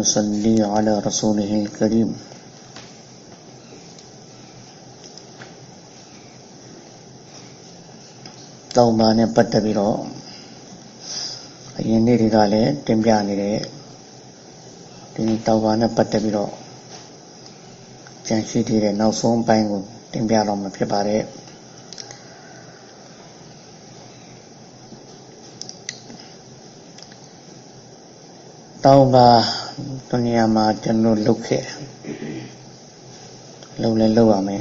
ونصلي على رسوله الكريم توبة نے پتہ بھی رو یہ نیری گالے ٹمپیانی رے تین توبہ نے پتہ بھی رو چنشی تھی رے نو سوم پائیں گو ٹمپیانوں میں پھر پارے توبہ دنیا میں جنو لکھے لوگ لے لوگا میں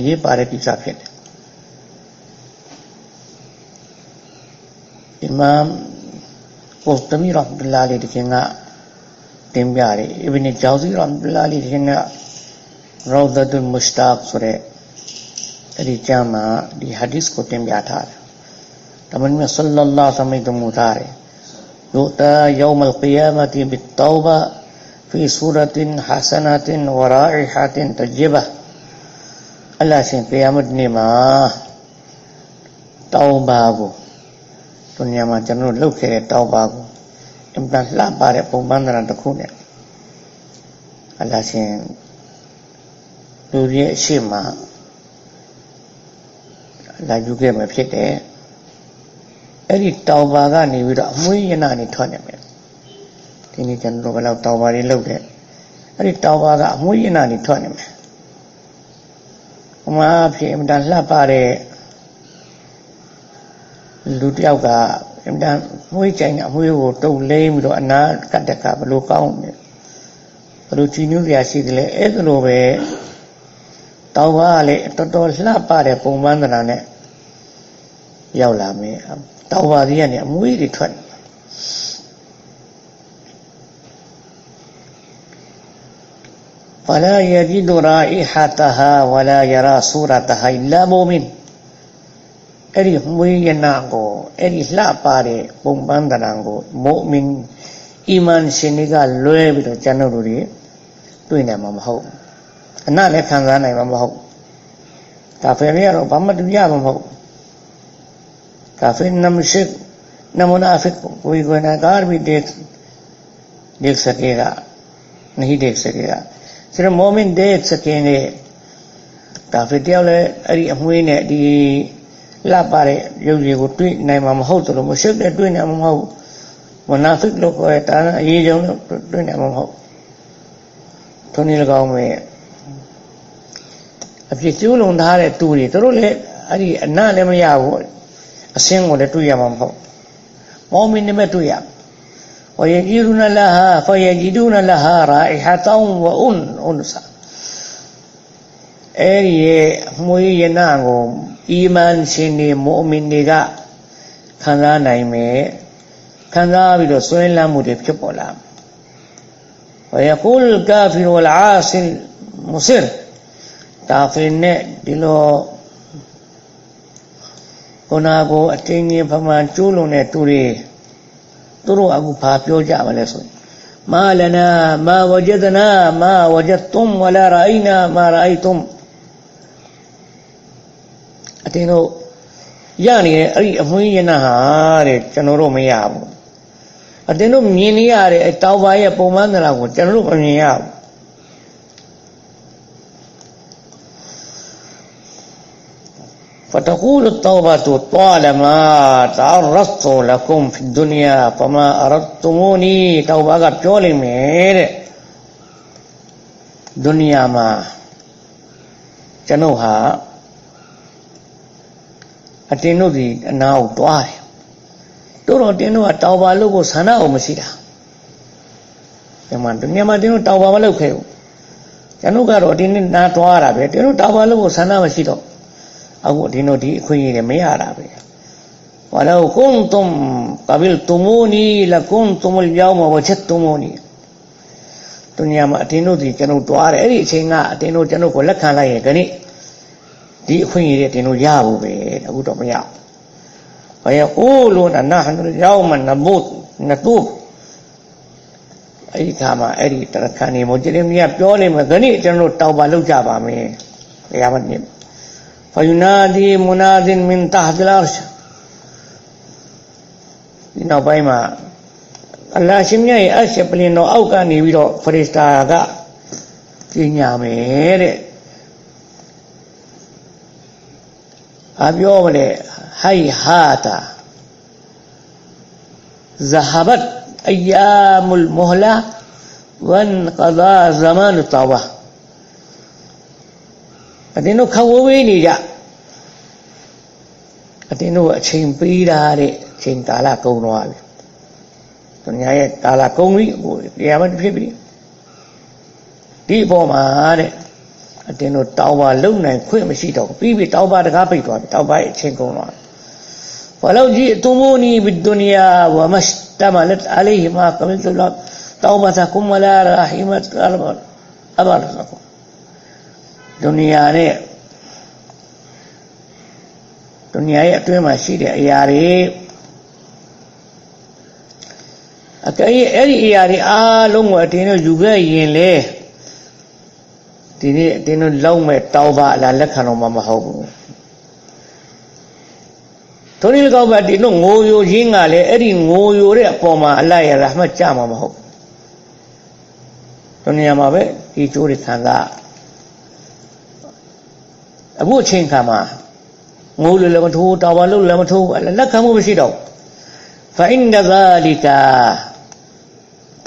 یہ پارے پیچھا پھر امام قرطبی رحمۃ اللہ علیہ لکھیں گا تیمبیارے ابن جوزی رحمۃ اللہ علیہ لکھیں گا روضۃ المشتاق سورہ ری جامع دی حدیث کو تیمبیا تھا تمن میں صلی اللہ علیہ وسلم تو متارے یؤتی یوم القیامت بالتوبہ فی صورت حسنۃ ورائحۃ طیبہ اللہ سے قیامت نے ما توبہ کو دنیا میں جنوں لکھے توبہ کو امتحان لا پارے پوبندرا تکھونے اللہ سے دوریے شیما اللہ جوگے میں پھیٹے ایری توبہ کا نیویرا موئی ینانی تھونے میں تینی جنوں بلاو توبہ ری لوگے ایری توبہ کا موئی ینانی تھونے میں وہاں پھر امتحان لا پارے लुटियाव का एमदा मुई चाइना मुई वो तो ले मिलो अन्ना कट का बलो काउ में बलो चीनु या सी दले एक लो बे तौबा ले तो ला पारे पोंबंदना ने याव ला में तौबा दी ने मुई री थवन फला यजिदु राइहतहा वला यरा सूरतहा इल्ला मुमिनအဲ့ဒီမွေးရနာကိုအဲ့ဒီလှပတဲ့ပုံပန်းတရံကိုမို့မင်အီမန်ရှင်တွေကလွဲပြီးတော့ကျွန်တော်တို့တွေတွေ့နိုင်မှာမဟုတ်အနလည်းခံစားနိုင်မှာမဟုတ်ကာဖီတွေကတော့ဘာမှတူရမှာမဟုတ်ကာဖီနမ်ရှစ်နမနာဖစ်ကိုယ်ကိုယ်နာကားပြီးदेख सकेगा नहीं देख सकेगा सिर्फ मोमिन देख सकेंगे काफी त्याले अरे अमुई ने दी ला पारे योगी को ट्वीट नहीं माम हो तो लोग मुश्किल है ट्वीट नहीं माम हो मुनाफिक लोग को है ताना ये जो ट्वीट नहीं माम हो तो नहीं लगाओ में अब ये क्यों लोग धारे टूरी तो रोले अरे ना ले में या वो असेंग वो ले टूया माम हो मोमिन ने में टूया और ये जीरुना लहा फ़ये जीरुना लहा राइहतां व उनसा ये मुई ये ना को ईमान सिनी मोमिन निगा खाना नहीं में खाना भी तो स्वयं ला मुझे क्यों बोला और ये कुल काफिर वाल आसिल मुसिर काफिर ने दिलो कोना को अटेंगे भगवान चूलों ने तुरे तुरो आगु भापियो जा वाले सोई मा लना मा वजदतुम वला राइना मा राइतुम अतेनो यानी अरे अमुई ये ना हारे चनोरो में याव अतेनो मीनी यारे तौबा ये पोमान ना को चनोरो में याव فتقول التوبة طالما تعرضت لكم في الدنيا فما أردتموني توبة का प्योले मेरे दुनिया में चनोहा अटेनो दी नाव ट्वार तो अटेनो तौबा लोगो सना ओ मसीरा एमान दुनिया में अटेनो तौबा वाला खेयो चनो का अटेनो ना ट्वार आवे अटेनो तौबा लोगो सना मसीरो अब अटेनो दी खुई ने में आ रहा है वला कुंतुम कबिलतुमूनी लकुंतुमुल यौमा वजदतुमूनी दुनिया में अटेनो दी चनो ट्वार एरी छेंगा अटेनो चनो को लखा लाए गनी दी खुई रे तेनो याबो बे अबु तो मया वयक़ूलून नहनु यौमा नतूब ऐ खामा ऐरी तरखानी मुजरिम या प्योले में गनी चनो तौबा लुक जाबा में क़यामत ने फयुनादी मुनादिन मिन तहतिल अर्श इना बाइमा အလ္လာဟ်ရှင်မြတ်ရဲ့အရှပလင်တော်အောက်ကနေပြီးတော့ဖရစ်တာကကြီးညာမယ်တဲ့အပြောမလဲဟိုင်ဟာတာذهبت أيام المهلة وانقضى زمان التوبة အတင်းတို့ခဝဝေးနေကြအတင်းတို့အချိန်ပေးတာတဲ့အချိန်ကာလကုန်သွားပြီ။သူများရဲ့ကာလကုန်ပြီဟိုတရားမဖြစ်ပြီ။ဒီအပေါ်မှာတဲ့အတင်းတို့တောင်းပါလုံနိုင်ခွင့်မရှိတော့ဘူး။ပြီးတောင်းပါတကားပိတ်သွားပြီ။တောင်းပါရဲ့အချိန်ကုန်သွားပြီ။ ولو جئتموني بالدنيا وما اشتملت عليه ما قبلت توبتكم ولا رحمت أبرزكم ဒုနီယာရဲ့အတွင်းမှာရှိတဲ့အရာတွေအကဲအဲ့ဒီအရာတွေအားလုံးကိုအတင်းတို့ယူခဲ့ရင်လေဒီနေ့အတင်းတို့လုံးမဲ့တောင်းပါအလားလက်ခံတော့မှမဟုတ်ဘူးတို့ဒီကောက်ပါဒီတို့ငိုယိုရင်းကလည်းအဲ့ဒီငိုယိုတဲ့အပေါ်မှာအလ္လာဟ်ရဲ့ရဟမတ်ကြမှာမဟုတ်ဘူးဒုနီယာမှာပဲဒီကျိုးတွေခံစားအခုအချိန်ခါမှာငိုလို့လည်းမထိုးတောင်းပါလို့လည်းမထိုးလက်ခံမှုမရှိတော့فإن ذلك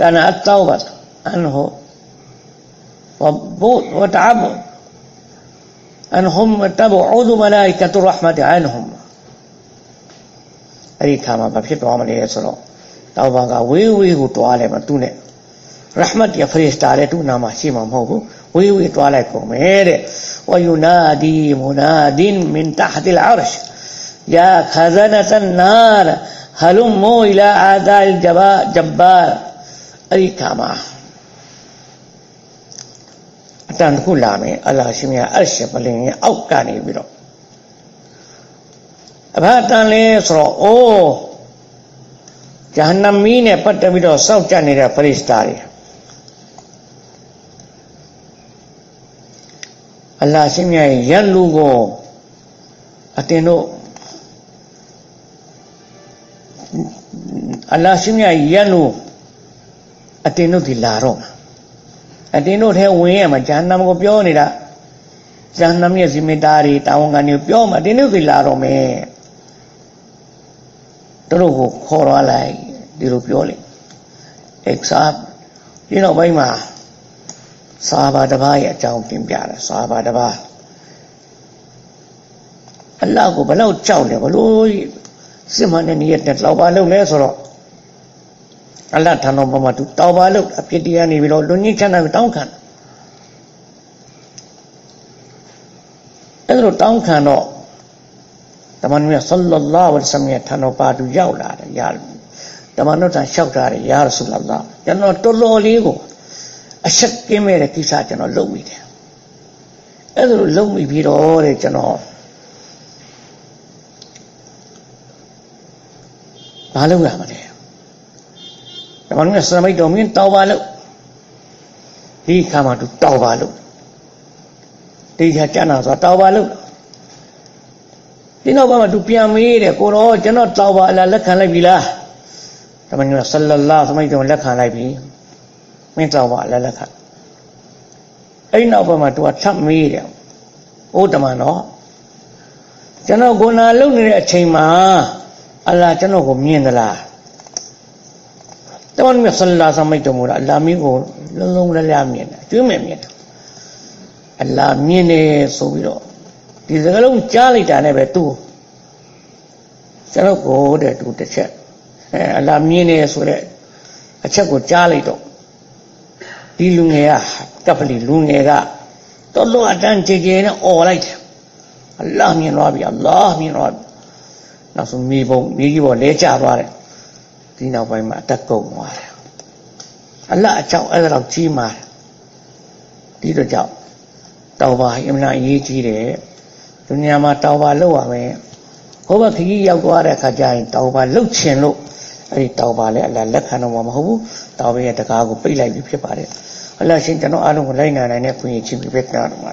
كان التوبة عنه وتعب عنهم تبعد ملائكة الرحمة عنهم အဲ့ဒီခါမှာဘာဖြစ်သွားမလဲဆိုတော့တောင်းပါကဝေးဝေးကိုတွားလိုက်မှာသူနဲ့ရဟမတ်ရဲ့ဖရစ်တာတဲ့သူ့နာမှာရှိမှာမဟုတ်ဘူးဝေးဝေးတွားလိုက်ကုန်မယ်တဲ့وينادي مناد من تحت العرش يا خزنة النار هلموا إلى أعداء الجبار အဲ့ဒီခါမှာအတန်ခုလာမယ်အလ္လာဟ်ရှင်မြတ်အရှပလင်ရဲ့အောက်ကနေပြီးတော့အဘတန်လဲဆိုတော့အိုးဂျဟန္နမီနဲ့ပတ်သက်ပြီးတော့စောင့်ကြနေတဲ့ဖရစ်တာတွေအလ္လာဟ်ရှင်မြတ်ရဲ့ရန်လူကိုအတင်းတို့အလ္လာဟ်ရှင်မြတ်ရဲ့ရန်လူအတင်းတို့ဒီလာတော့အတင်းတို့ထဲဝင်ရမှာဂျဟန္နမကိုပြောနေတာဂျဟန္နမရဲ့ဇိမေတာတွေတာဝန်ခံတွေပြောမှာအတင်းတို့ဒီလာတော့မယ်တို့ကိုခေါ်ရလိုက်ဒီလိုပြောလေexam ဒီနောက်ပိုင်းမှာစာဘာတပါးရဲ့အကြောင်းတင်ပြတာစာဘာတပါးအလ္လာဟ်ကိုဘယ်လောက်ကြောက်လဲဘလို့စစ်မှန်တဲ့နေရာနဲ့လောက်ပါလုပ်လဲဆိုတော့အလ္လာဟ်ထံတော်မှာသူတောင်းပါလို့အဖြစ်တရားနေပြီးတော့လူကြီးချမ်းသာကိုတောင်းခံအဲ့လိုတောင်းခံတော့တမန်တော်ဆလ္လာလာဟ်အလိုင်းဝါဆလမ်ရဲ့ထံတော်ပါသူရောက်လာတယ်ယာတမန်တော်ကလျှောက်ထားတယ်ယာရဆူလလာကျွန်တော်တော်တော်လေးကိုအရှက်ကင်းမဲ့တဲ့ကိစ္စကျွန်တော်လုပ်မိတယ်အဲ့ဒါလိုလုပ်မိပြီးတော့တဲ့ကျွန်တော်ဘာလုပ်ရမလဲတမန်တော်ဆလမိတ်တော်မင်းတောင်းပါလို့ဒီခါမှသူတောင်းပါလို့ဒီခါကျန်တာဆိုတောင်းပါလို့ဒီနောက်ပိုင်းမှာသူပြန်မေးတယ်ကိုတော့ကျွန်တော်တောင်းပါလားလက်ခံလိုက်ပြီလားတမန်တော်ဆလ္လာလာဟ်အလိုင်းဝါဆလမ်လက်ခံလိုက်ပြီမင်းတောင်းပါလားလက်ခံအဲ့နောက်ပိုင်းမှာသူကထပ်မေးတယ်အိုးတမန်တော်ကျွန်တော်ကိုနာလုံနေတဲ့အချိန်မှာအလ္လာဟ်ကျွန်တော်ကိုမြင်သလားတမန်တော်ဆလ္လာလာဟ်အလိုင်းဝါဆလမ်အလ္လာဟ်မင်းကိုလုံးလုံးလျားမြင်တယ်ကျွေးမယ်မြင်တယ်အလ္လာဟ်မြင်တယ်ဆိုပြီးတော့ဒီစကားလုံးကြားလိုက်တာနဲ့ပဲသူကျွန်တော်ကိုတဲ့သူတစ်ချက်အလ္လာဟ်မြင်တယ်ဆိုတဲ့အချက်ကိုကြားလိုက်တော့ဒီလူငယ်ကကပလီလူငယ်ကတော်တော်အတန်းကြေကြေနဲ့អော်လိုက်တယ်အလ္လာဟ်မြင်သွားပြီအလ္လာဟ်မြင်သွားပြီနောက်ဆုံးမြေကြီးပေါ်လဲကျသွားတယ်ဒီနောက်ပိုင်းမှာအသက်ကုန်သွားတယ်အလ္လာဟ်အကြောင်းအဲ့ဒါတော့ကြီးမာဒီတော့ကြောင့်တောင်းပါအမှန်အရေးကြီးတယ်ဒုညမှာတောင်းပါလုပ်ရမယ်ဟိုဘခကြီးရောက်သွားတဲ့အခါကျရင်တောင်းပါလုပ်ချင်လို့အဲ့ဒီတောင်းပါလဲအလ္လာဟ်လက်ခံတော့မှာမဟုတ်ဘူးတောင်းပါရဲ့တကားကိုပိတ်လိုက်ပြီးဖြစ်ပါတယ်အလ္လာဟ်ရှင်ကျွန်တော်အားလုံးကိုလိုက်နိုင်တဲ့ခွင့်ရခြင်းပြည့်ပြည့်တော်မှာ